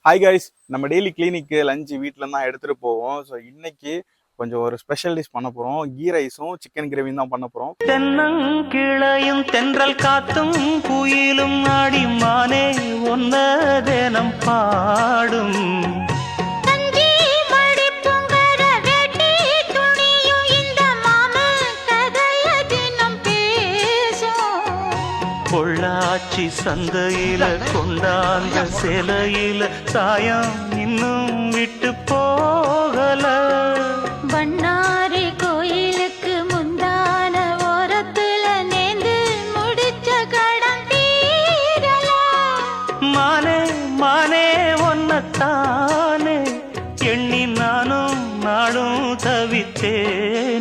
Hi guys, நம்ம daily கிளினிக்கு lunch வீட்டில் தான் எடுத்துகிட்டு போவோம். ஸோ இன்னைக்கு கொஞ்சம் ஒரு ஸ்பெஷல் டிஷ் பண்ண போகிறோம். கீ ரைஸும் சிக்கன் கிரேவியும் தான் பண்ண போகிறோம். தென்னங்கிளையும் தென்றல் காத்தும் குயிலும் ஆடி மானே ஒன்ன தினம் பாடும். பொள்ளாச்சி சந்தையில கொண்டாந்த சிலையில சாயம் இன்னும் விட்டு போகல. பண்ணாரி கோயிலுக்கு முந்தான ஓரத்துல நேந்து முடிச்ச கடன் தீரல. மானே மானே ஒன்னத்தானே எண்ணி நானும் நாடும் தவித்தேன்.